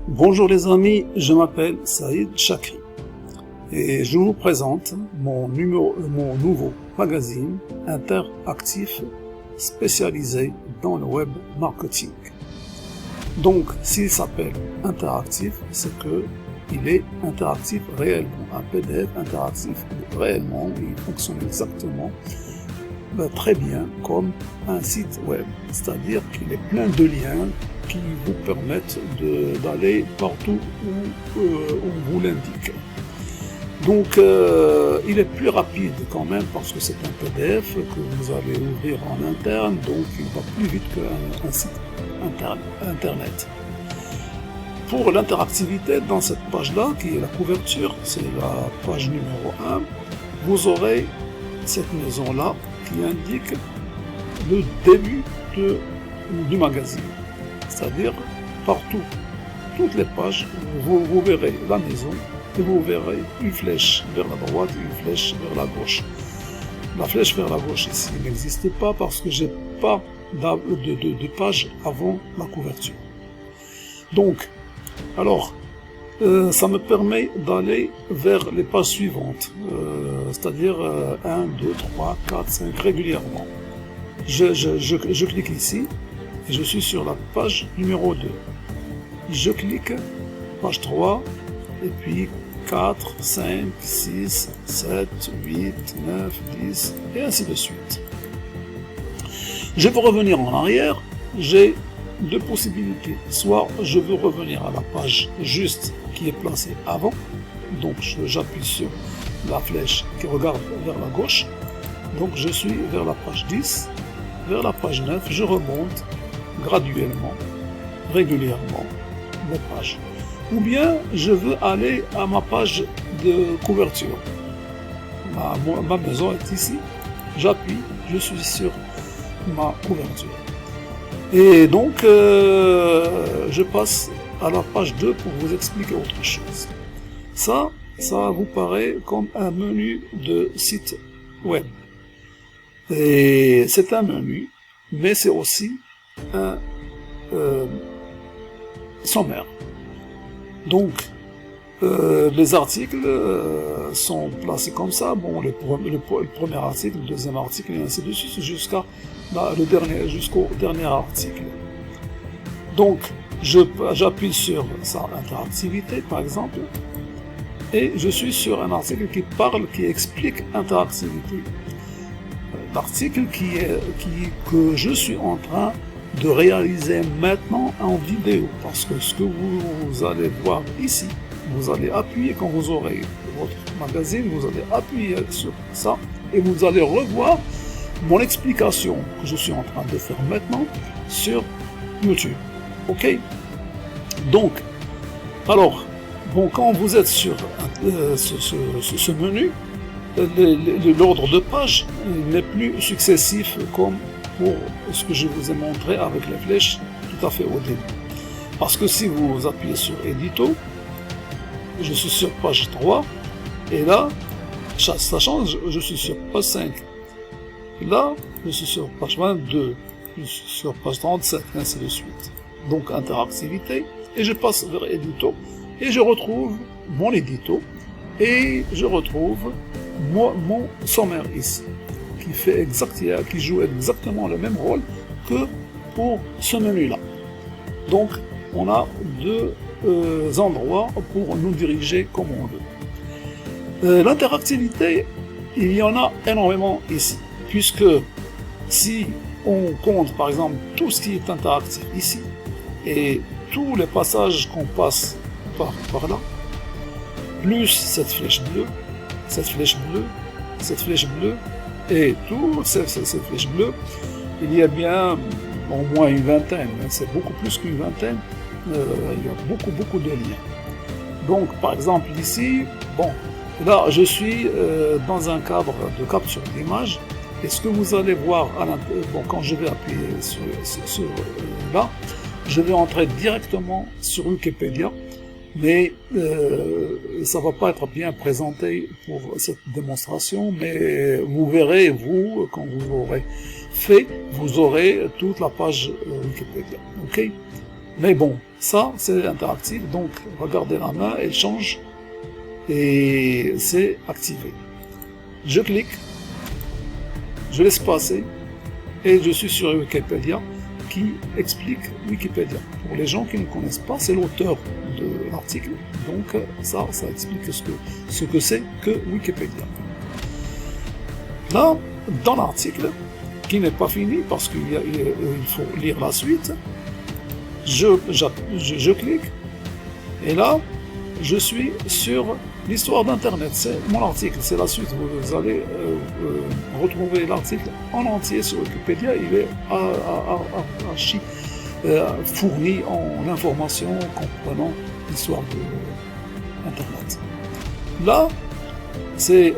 Bonjour les amis, je m'appelle Saïd Chakri et je vous présente mon nouveau magazine interactif spécialisé dans le web marketing. Donc, s'il s'appelle interactif, c'est que il est interactif réellement, un PDF interactif réellement, il fonctionne exactement très bien comme un site web, c'est-à-dire qu'il est plein de liens qui vous permettent d'aller partout où on vous l'indique. Donc il est plus rapide quand même parce que c'est un PDF que vous allez ouvrir en interne, donc il va plus vite qu'un site internet. Pour l'interactivité dans cette page-là, qui est la couverture, c'est la page numéro 1, vous aurez cette maison-là qui indique le début du magazine. C'est-à-dire, partout, toutes les pages, vous verrez la maison et vous verrez une flèche vers la droite et une flèche vers la gauche. La flèche vers la gauche ici n'existe pas parce que j'ai pas de page avant la couverture. Donc, alors, ça me permet d'aller vers les pages suivantes, c'est-à-dire 1, 2, 3, 4, 5 régulièrement. Je clique ici et je suis sur la page numéro 2. Je clique page 3 et puis 4, 5, 6, 7, 8, 9, 10 et ainsi de suite. Je veux revenir en arrière, j'ai deux possibilités. Soit je veux revenir à la page juste qui est placée avant, donc j'appuie sur la flèche qui regarde vers la gauche, donc je suis vers la page 10, vers la page 9, je remonte graduellement, régulièrement les pages. Ou bien je veux aller à ma page de couverture. Ma maison est ici, j'appuie, je suis sur ma couverture. Et donc, je passe à la page 2 pour vous expliquer autre chose. Ça vous paraît comme un menu de site web. Et c'est un menu, mais c'est aussi un sommaire. Donc, les articles sont placés comme ça. Bon, le premier article, le deuxième article, et ainsi de suite, jusqu'au dernier article. Donc, j'appuie sur sa interactivité, par exemple, et je suis sur un article qui explique interactivité. L'article que je suis en train de réaliser maintenant en vidéo, parce que ce que vous allez voir ici, vous allez appuyer quand vous aurez votre magazine, vous allez appuyer sur ça et vous allez revoir mon explication que je suis en train de faire maintenant sur YouTube. Ok? Donc, alors, bon, quand vous êtes sur ce menu, l'ordre de page n'est plus successif comme pour ce que je vous ai montré avec les flèches tout à fait au début. Parce que si vous appuyez sur Édito, je suis sur page 3, et là, ça change, je suis sur page 5. Là, je suis sur page 22, je suis sur page 37, et ainsi de suite. Donc, interactivité, et je passe vers Édito, et je retrouve mon édito, et je retrouve mon sommaire ici, qui joue exactement le même rôle que pour ce menu-là. Donc, on a deux endroits pour nous diriger comme on veut. L'interactivité, il y en a énormément ici, puisque si on compte par exemple tout ce qui est interactif ici, et tous les passages qu'on passe par là, plus cette flèche bleue, cette flèche bleue, cette flèche bleue, et toutes ces flèches bleues, il y a bien au moins une vingtaine, c'est beaucoup plus qu'une vingtaine, il y a beaucoup de liens. Donc par exemple ici, bon, là je suis dans un cadre de capture d'image, et ce que vous allez voir quand je vais appuyer sur là, je vais entrer directement sur Wikipédia, mais ça va pas être bien présenté pour cette démonstration, mais vous verrez, vous, quand vous aurez fait, vous aurez toute la page Wikipédia, ok? Mais bon, Ça, c'est interactif, donc regardez la main, elle change, et c'est activé. Je clique, je laisse passer, et je suis sur Wikipédia, qui explique Wikipédia. Pour les gens qui ne connaissent pas, c'est l'auteur de l'article, donc ça explique ce que c'est que Wikipédia. Là, dans l'article, qui n'est pas fini parce qu'il faut lire la suite, je clique, et là, je suis sur l'histoire d'Internet. C'est mon article, c'est la suite. Vous allez retrouver l'article en entier sur Wikipédia. Il est fourni en information comprenant l'histoire d'Internet. Là,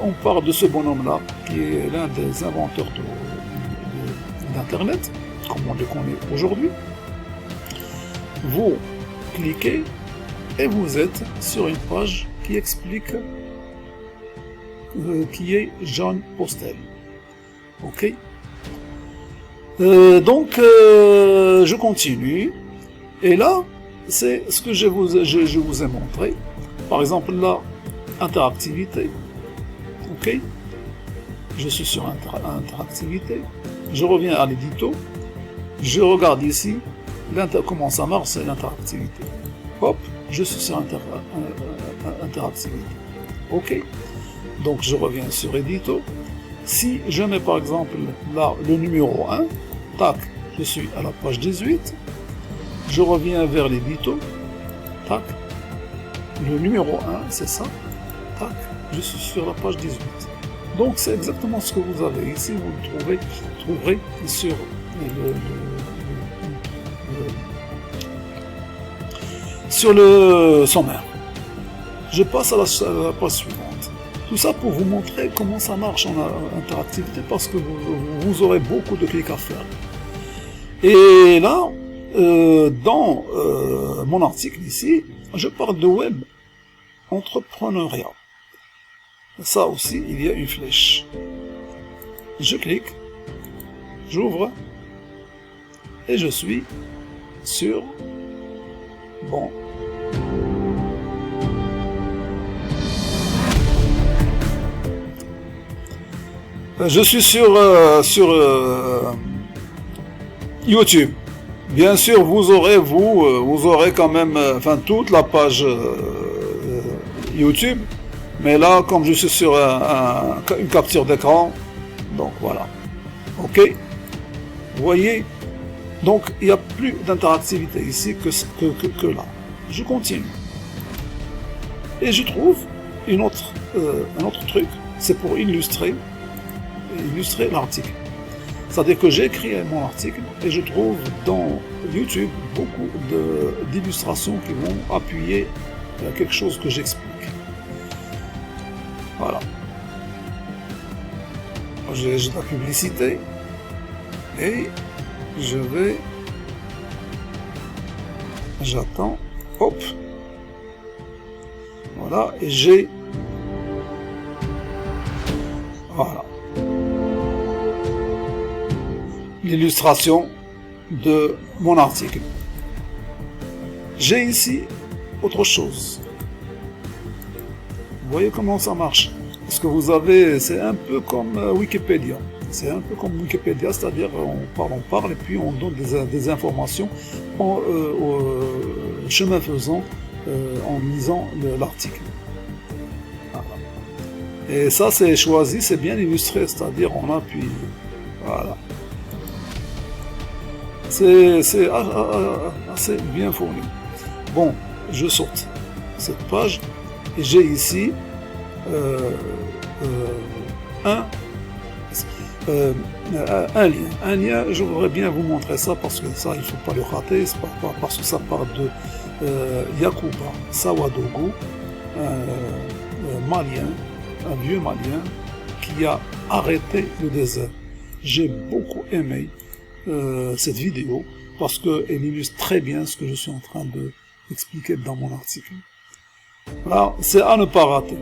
on parle de ce bonhomme-là, qui est l'un des inventeurs d'Internet, comme on le connaît aujourd'hui. Vous cliquez et vous êtes sur une page qui explique qui est John Postel. Ok. Donc je continue, et là c'est ce que je vous ai montré. Par exemple là, interactivité. Ok. Je suis sur interactivité. Je reviens à l'édito. Je regarde ici comment ça marche, c'est l'interactivité. Hop, je suis sur interactivité. Ok. Donc je reviens sur édito. Si je mets par exemple là le numéro 1, tac, je suis à la page 18. Je reviens vers l'édito. Tac. Le numéro 1, c'est ça. Tac, je suis sur la page 18. Donc c'est exactement ce que vous avez ici. Vous le trouverez sur le sommaire. Je passe à la page suivante. Tout ça pour vous montrer comment ça marche en interactivité, parce que vous aurez beaucoup de clics à faire. Et là, dans mon article ici, je parle de web entrepreneuriat. Ça aussi, il y a une flèche. Je clique, j'ouvre, et je suis sur bon. Je suis sur YouTube. Bien sûr, vous aurez quand même, toute la page YouTube. Mais là, comme je suis sur une capture d'écran, donc voilà. Ok. Vous voyez. Donc, il n'y a plus d'interactivité ici que là. Je continue. Et je trouve un autre truc. C'est pour illustrer l'article. C'est-à-dire que j'ai écrit mon article et je trouve dans YouTube beaucoup d'illustrations qui vont appuyer quelque chose que j'explique. Voilà. J'ai de la publicité et j'attends, hop, voilà, et j'ai, voilà, l'illustration de mon article. J'ai ici autre chose. Vous voyez comment ça marche? Parce que vous avez, c'est un peu comme Wikipédia. C'est un peu comme Wikipédia, c'est-à-dire on parle et puis on donne des informations chemin faisant en lisant l'article. Voilà. Et ça c'est choisi, c'est bien illustré, c'est-à-dire on appuie. Voilà. C'est assez bien fourni. Bon, je saute cette page et j'ai ici un lien. Un lien, je voudrais bien vous montrer ça parce que ça, il ne faut pas le rater, parce que ça parle de Yacouba Sawadogo, malien, un vieux malien qui a arrêté le désert. J'ai beaucoup aimé cette vidéo parce qu'elle illustre très bien ce que je suis en train d'expliquer dans mon article. Voilà, c'est à ne pas rater.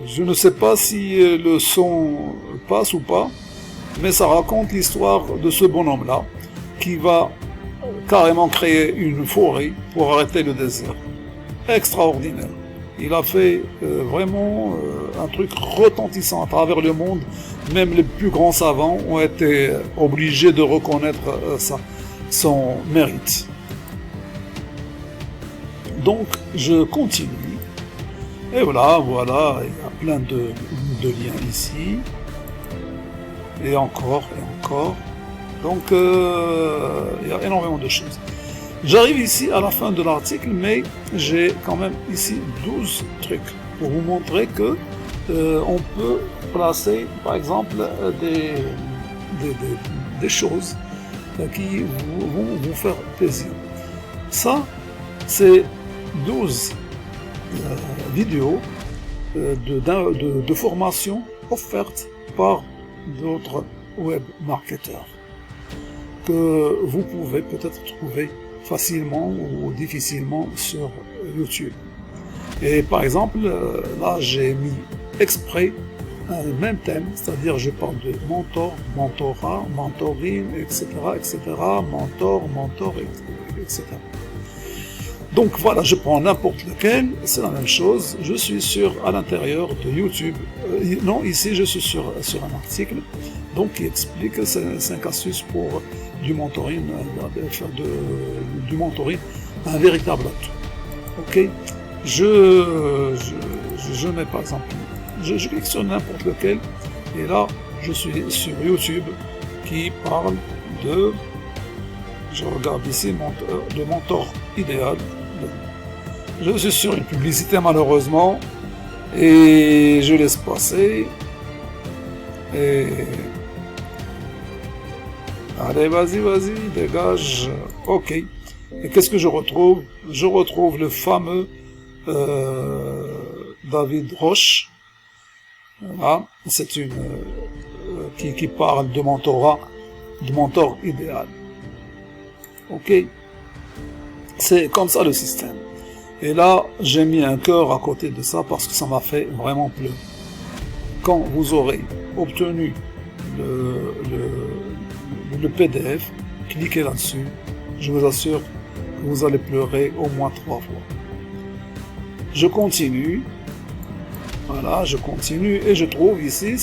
Je ne sais pas si le son passe ou pas, mais ça raconte l'histoire de ce bonhomme-là, qui va carrément créer une forêt pour arrêter le désert. Extraordinaire. Il a fait vraiment un truc retentissant à travers le monde. Même les plus grands savants ont été obligés de reconnaître ça, son mérite. Donc, je continue. Et voilà, il y a plein de liens ici. Et encore. Donc, il y a énormément de choses. J'arrive ici à la fin de l'article, mais j'ai quand même ici 12 trucs pour vous montrer que on peut placer, par exemple, des choses qui vont vous faire plaisir. Ça, c'est 12 vidéos de formation offertes par d'autres web marketeurs que vous pouvez peut-être trouver facilement ou difficilement sur YouTube. Et par exemple, là j'ai mis exprès un même thème, c'est-à-dire je parle de mentor, mentorat, mentoring, etc., mentor, etc. Donc voilà, je prends n'importe lequel, c'est la même chose, je suis à l'intérieur de YouTube, non, ici je suis sur un article, donc qui explique 5 astuces pour du mentoring, faire du mentoring un véritable atout. Ok, je mets par exemple, je clique sur n'importe lequel, et là je suis sur YouTube qui parle de, je regarde ici, le mentor idéal. Je suis sur une publicité malheureusement, et je laisse passer, et allez, vas-y, dégage. Ok. Et qu'est-ce que je retrouve? Je retrouve le fameux David Roche. Voilà. C'est une qui parle de mentorat, de mentor idéal. Ok. C'est comme ça le système. Et là, j'ai mis un cœur à côté de ça parce que ça m'a fait vraiment pleurer. Quand vous aurez obtenu le PDF, cliquez là-dessus, je vous assure que vous allez pleurer au moins 3 fois. Je continue, voilà, je continue, et je trouve ici,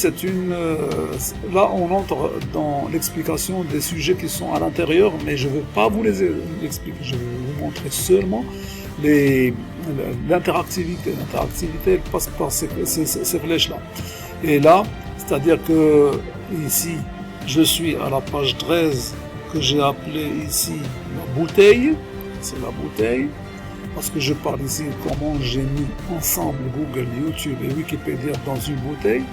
là on entre dans l'explication des sujets qui sont à l'intérieur, mais je ne veux pas vous les expliquer, je vais vous montrer seulement l'interactivité. L'interactivité passe par ces flèches-là. Et là, c'est-à-dire que ici, je suis à la page 13 que j'ai appelée ici la bouteille. C'est la bouteille. Parce que je parle ici comment j'ai mis ensemble Google, YouTube et Wikipédia dans une bouteille.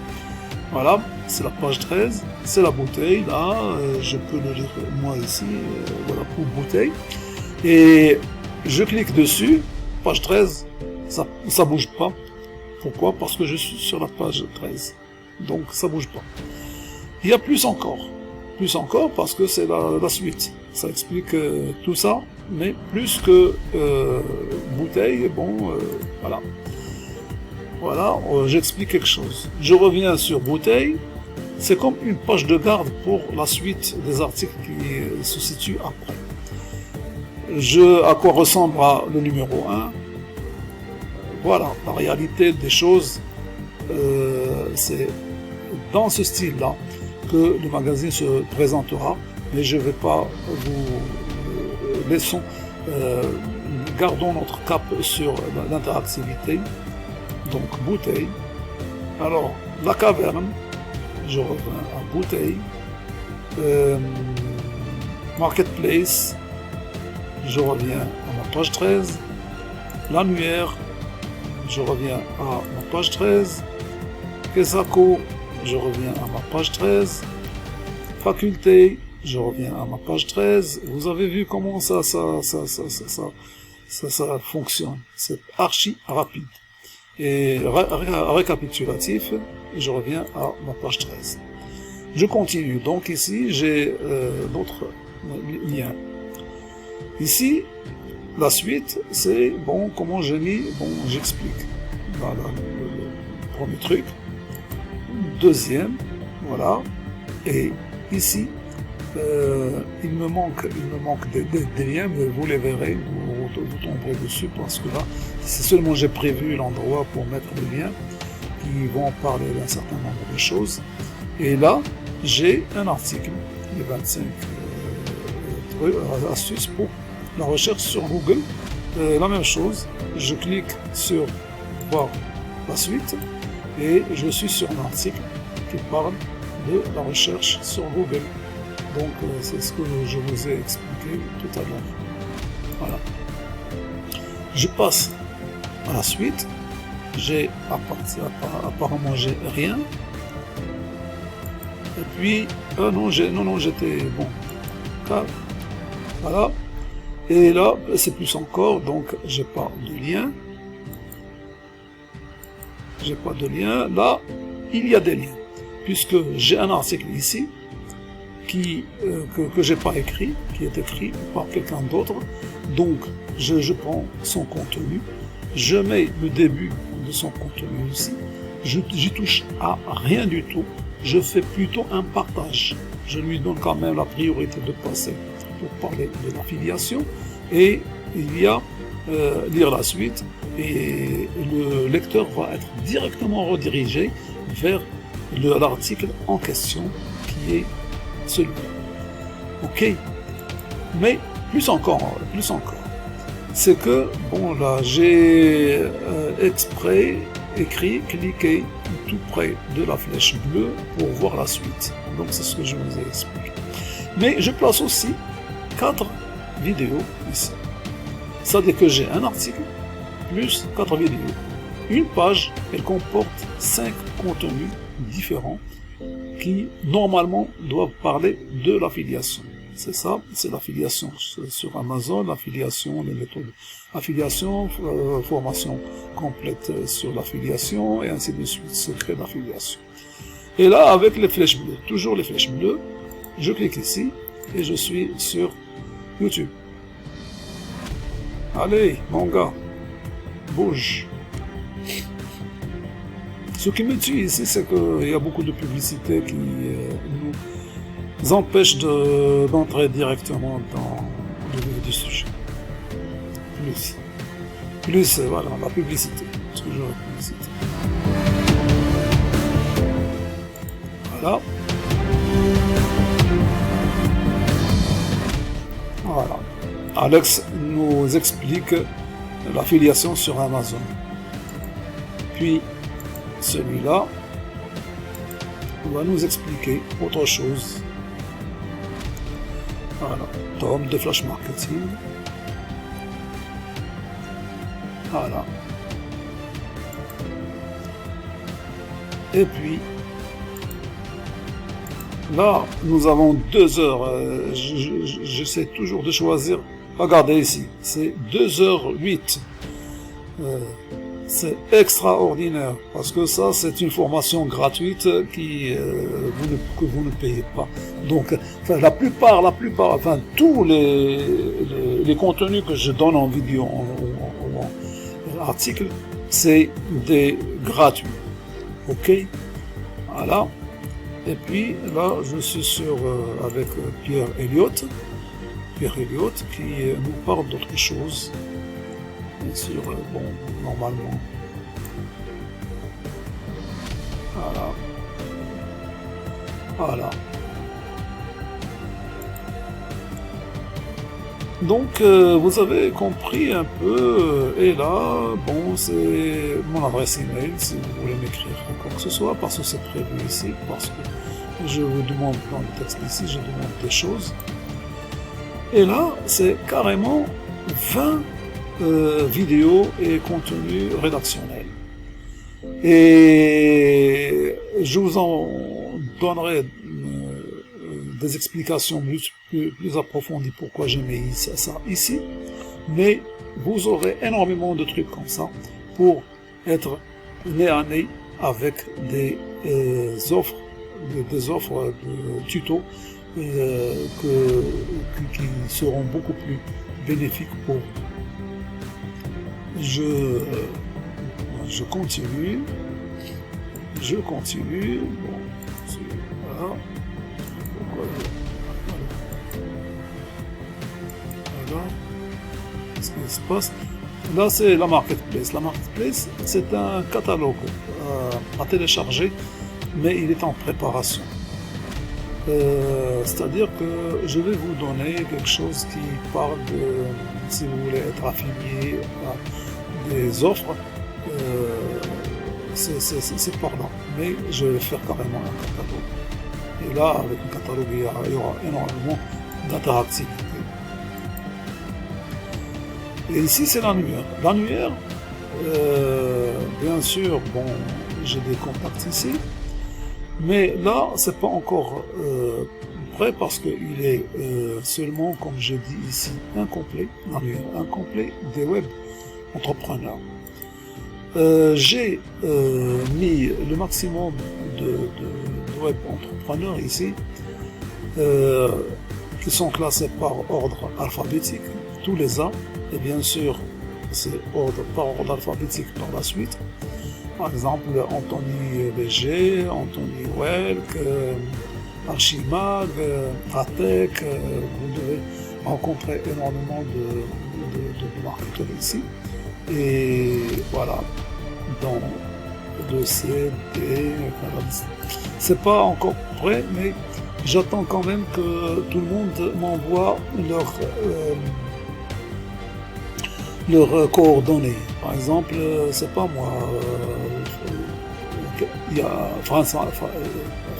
Voilà, c'est la page 13. C'est la bouteille. Là, je peux le lire moi ici. Voilà, pour bouteille. Et je clique dessus. Page 13. Ça bouge pas. Pourquoi? Parce que je suis sur la page 13. Donc ça bouge pas. Il y a plus encore parce que c'est la suite. Ça explique tout ça, mais plus que bouteille, bon, voilà. Voilà, j'explique quelque chose. Je reviens sur bouteille. C'est comme une page de garde pour la suite des articles qui se situent après. À quoi ressemblera le numéro 1? Voilà, la réalité des choses, c'est dans ce style-là que le magazine se présentera, mais je ne vais pas vous laissons, gardons notre cap sur l'interactivité. Donc bouteille. Alors la caverne, je reviens à bouteille. Marketplace, je reviens à ma page 13. L'annuaire, je reviens à ma page 13. Kesako, je reviens à ma page 13. Faculté, je reviens à ma page 13. Vous avez vu comment ça fonctionne. C'est archi rapide. Et récapitulatif, je reviens à ma page 13. Je continue. Donc ici, j'ai d'autres liens. Ici, la suite, c'est, bon, comment j'ai mis, bon, j'explique. Voilà le premier truc. Deuxième, voilà, et ici, il me manque des liens, mais vous les verrez, vous tomberez dessus, parce que là, c'est seulement j'ai prévu l'endroit pour mettre les liens qui vont parler d'un certain nombre de choses. Et là, j'ai un article, les 25 astuces pour la recherche sur Google. La même chose, je clique sur voir la suite et je suis sur un article qui parle de la recherche sur Google. Donc c'est ce que je vous ai expliqué tout à l'heure. Voilà. Je passe à la suite. Apparemment j'ai rien. Et puis non j'étais bon. Voilà. Et là c'est plus encore, donc j'ai pas de lien. J'ai pas de lien. Là il y a des liens, puisque j'ai un article ici que j'ai pas écrit, qui est écrit par quelqu'un d'autre. Donc je prends son contenu, je mets le début de son contenu ici, j'y touche à rien du tout, je fais plutôt un partage, je lui donne quand même la priorité de passer pour parler de l'affiliation, et il y a lire la suite, et le lecteur va être directement redirigé vers l'article en question qui est celui-là. Ok, mais plus encore, c'est que, bon là, j'ai exprès écrit, cliquez tout près de la flèche bleue pour voir la suite. Donc c'est ce que je vous ai expliqué. Mais je place aussi 4 vidéos ici. C'est-à-dire que j'ai un article plus 4 vidéos. Une page, elle comporte 5 contenus différents qui normalement doivent parler de l'affiliation. C'est ça, c'est l'affiliation sur Amazon, l'affiliation, les méthodes affiliation, formation complète sur l'affiliation, et ainsi de suite, secret d'affiliation. Et là, avec les flèches bleues, toujours les flèches bleues, je clique ici, et je suis sur YouTube. Allez, mon gars, bouge. Ce qui me tue ici, c'est qu'il y a beaucoup de publicités qui nous empêchent d'entrer directement dans le vif du sujet. Plus, voilà, la publicité. Toujours la publicité. Voilà. Voilà. Alex nous explique l'affiliation sur Amazon. Puis, celui-là va nous expliquer autre chose. Voilà, tome de flash marketing. Voilà. Et puis, là, nous avons 2 heures. J'essaie toujours de choisir. Regardez ici, c'est 2h08. C'est extraordinaire, parce que ça, c'est une formation gratuite que vous ne payez pas. Donc, la plupart, tous les contenus que je donne en vidéo, en article, c'est des gratuits. Ok? Voilà. Et puis, là, je suis avec Pierre Elliott, qui nous parle d'autre chose. Bien sûr, bon, normalement. Voilà. Voilà. Donc, vous avez compris un peu, et là, bon, c'est mon adresse email, si vous voulez m'écrire quoi que ce soit, parce que c'est prévu ici, parce que je vous demande dans le texte ici, je demande des choses. Et là, c'est carrément 20 vidéos et contenu rédactionnel. Et je vous en donnerai des explications plus approfondies pourquoi j'ai mis ça ici, mais vous aurez énormément de trucs comme ça pour être nez à nez avec des offres de tutos qui seront beaucoup plus bénéfiques pour vous. Je continue. Bon, Voilà. Pourquoi voilà. Qu'est-ce qui se passe? Là, c'est la marketplace. La marketplace, c'est un catalogue à télécharger, mais il est en préparation. C'est-à-dire que je vais vous donner quelque chose qui parle de, si vous voulez être affilié à des offres, c'est pardon, mais je vais faire carrément un catalogue. Et là, avec le catalogue, il y aura énormément d'interactivité. Et ici, c'est l'annuaire. L'annuaire, bien sûr, bon, j'ai des contacts ici, mais là, c'est pas encore prêt parce qu'il est seulement, comme je dis ici, incomplet, l'annuaire incomplet des web entrepreneurs. J'ai mis le maximum de web entrepreneurs ici, qui sont classés par ordre alphabétique, tous les ans, et bien sûr, c'est par ordre alphabétique par la suite. Par exemple, Anthony Léger, Anthony Welk, Archimag, Atec, vous devez rencontrer énormément de marketeurs ici. Et voilà, dans le C, D, c'est pas encore prêt, mais j'attends quand même que tout le monde m'envoie leurs coordonnées. Par exemple, c'est pas moi, il y a France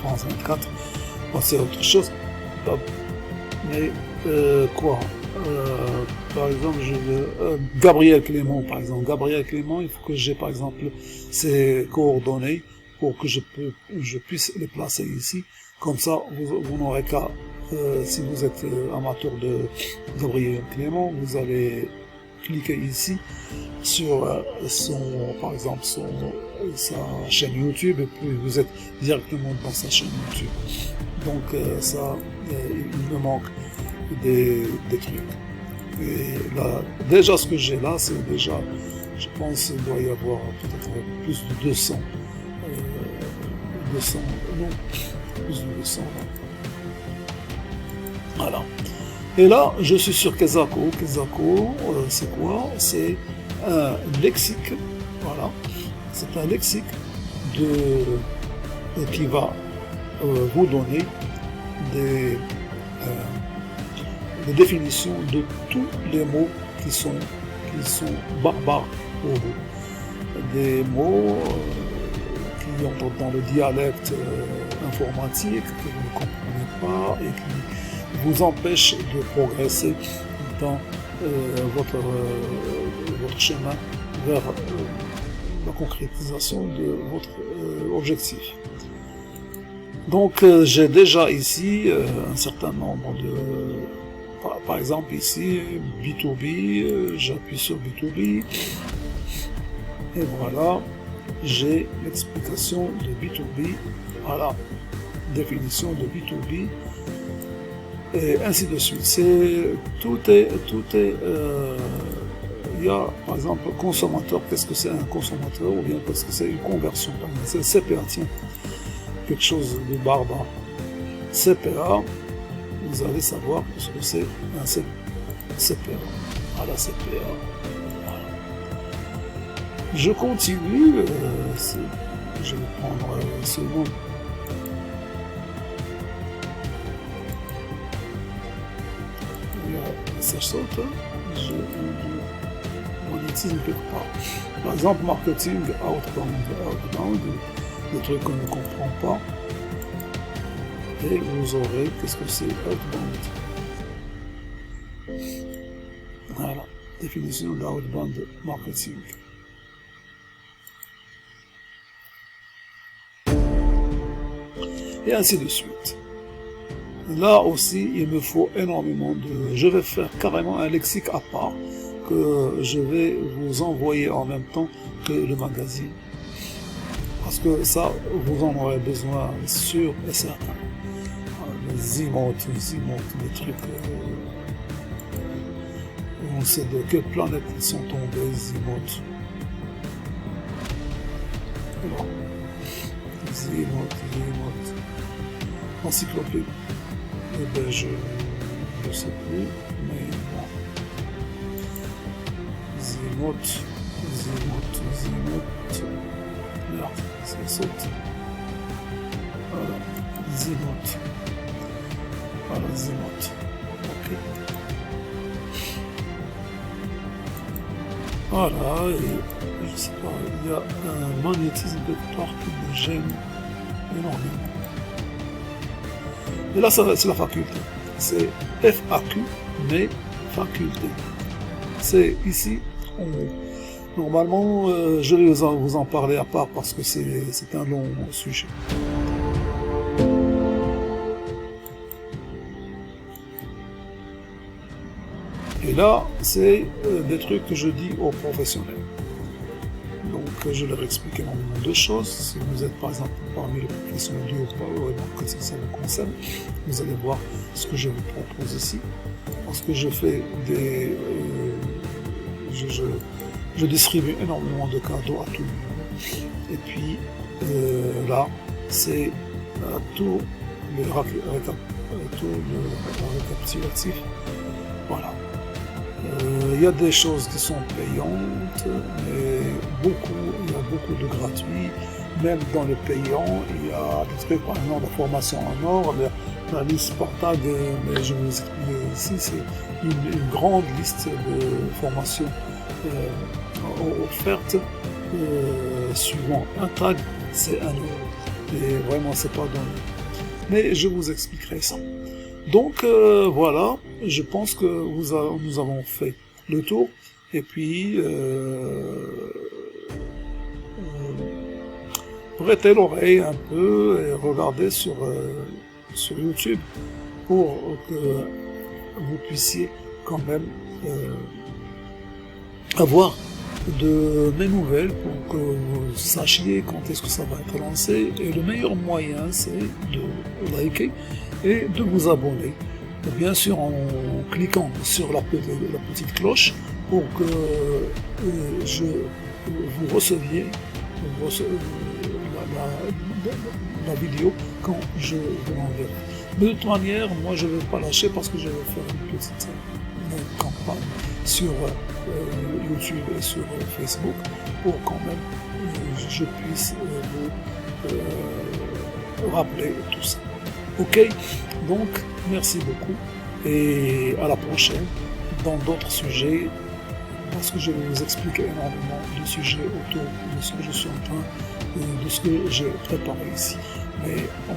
24, bon, c'est autre chose, mais quoi par exemple, je veux Gabriel Clément, par exemple. Gabriel Clément, il faut que j'ai, par exemple, ses coordonnées pour que je puisse les placer ici. Comme ça, vous n'aurez qu'à, si vous êtes amateur de Gabriel Clément, vous allez cliquer ici sur par exemple, sa chaîne YouTube, et puis vous êtes directement dans sa chaîne YouTube. Donc, ça, il me manque des trucs. Et là, déjà ce que j'ai là, c'est déjà, je pense qu'il doit y avoir peut-être plus de 200, non, plus de 200. Voilà. Et là, je suis sur Kezako. Kezako, c'est quoi? C'est un lexique, voilà. C'est un lexique qui va vous donner des définitions de tous les mots qui sont barbares pour vous. Des mots qui entrent dans le dialecte informatique, que vous ne comprenez pas et qui vous empêchent de progresser dans votre chemin vers la concrétisation de votre objectif. Donc j'ai déjà ici un certain nombre de... Par exemple ici, B2B, j'appuie sur B2B, et voilà, j'ai l'explication de B2B, voilà, définition de B2B, et ainsi de suite. Tout est, il y a par exemple consommateur, qu'est-ce que c'est un consommateur, ou bien parce que c'est une conversion, c'est le CPA, tiens, quelque chose de barbare. CPA, vous allez savoir ce que c'est un CPA. Voilà, CPA. Voilà. Je continue, je vais prendre ce mot. Ça saute, je monétise quelque part. Par exemple, marketing outbound, des trucs qu'on ne comprend pas. Et vous aurez, qu'est-ce que c'est outbound? Voilà, définition d'outbound marketing. Et ainsi de suite. Là aussi, il me faut énormément de... Je vais faire carrément un lexique à part que je vais vous envoyer en même temps que le magazine. Parce que ça, vous en aurez besoin sûr et certain. Les emotes, les trucs... on sait de quelle planète ils sont tombés, les emotes. Bon. Les emotes. l'encyclopédie. Eh ben, je sais plus, mais bon. Zémote. Merde, ça saute. Voilà, Zémote. Ok. Voilà, et je sais pas, il y a un magnétisme de part qui me gêne énormément. Et là, c'est la faculté. C'est FAQ, mais faculté. C'est ici, normalement, je vais vous en parler à part parce que c'est un long sujet. Et là, c'est des trucs que je dis aux professionnels. Donc, je leur explique énormément de choses. Si vous êtes, par exemple, parmi les professionnels du haut, que ça vous concerne, vous allez voir ce que je vous propose ici. Parce que je fais des... je distribue énormément de cadeaux à tout le monde. Et puis, là, c'est tout le récapitulatif. Voilà. Il y a des choses qui sont payantes, mais il y a beaucoup de gratuits. Même dans le payant, il y a des trucs, par exemple, la formation en or, la liste Sparta, mais je vais vous expliquer ici, c'est une grande liste de formations offertes, suivant un tag, c'est 1 €. Et vraiment, c'est pas donné. Mais je vous expliquerai ça. Donc voilà, je pense que nous avons fait le tour. Et puis, prêtez l'oreille un peu et regardez sur YouTube pour que vous puissiez quand même avoir de mes nouvelles pour que vous sachiez quand est-ce que ça va être lancé. Et le meilleur moyen, c'est de liker et de vous abonner. Et bien sûr, en cliquant sur la petite cloche pour que vous receviez la vidéo quand je vous l'enverrai. De toute manière, moi je ne vais pas lâcher parce que je vais faire une petite campagne sur YouTube et sur Facebook pour quand même je puisse vous rappeler tout ça. Ok, donc merci beaucoup et à la prochaine dans d'autres sujets parce que je vais vous expliquer énormément de sujets autour de ce que je suis en train de ce que j'ai préparé ici. Mais en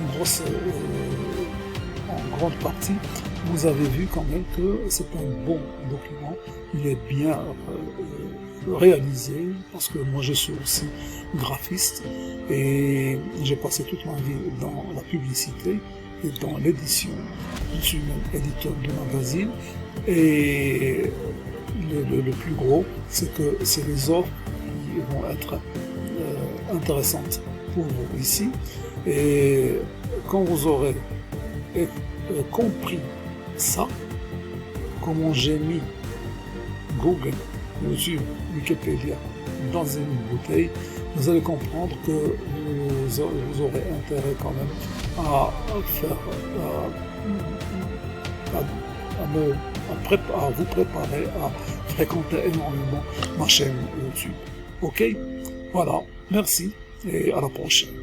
grande partie, vous avez vu quand même que c'est un bon document, il est bien réalisé, parce que moi je suis aussi graphiste et j'ai passé toute ma vie dans la publicité et dans l'édition. Je suis même éditeur de magazine et le plus gros, c'est que c'est les offres qui vont être intéressantes pour vous ici. Et quand vous aurez compris ça, comment j'ai mis Google, YouTube, Wikipédia dans une bouteille, vous allez comprendre que vous aurez intérêt quand même à vous préparer à fréquenter énormément ma chaîne YouTube. Ok? Voilà, merci et à la prochaine.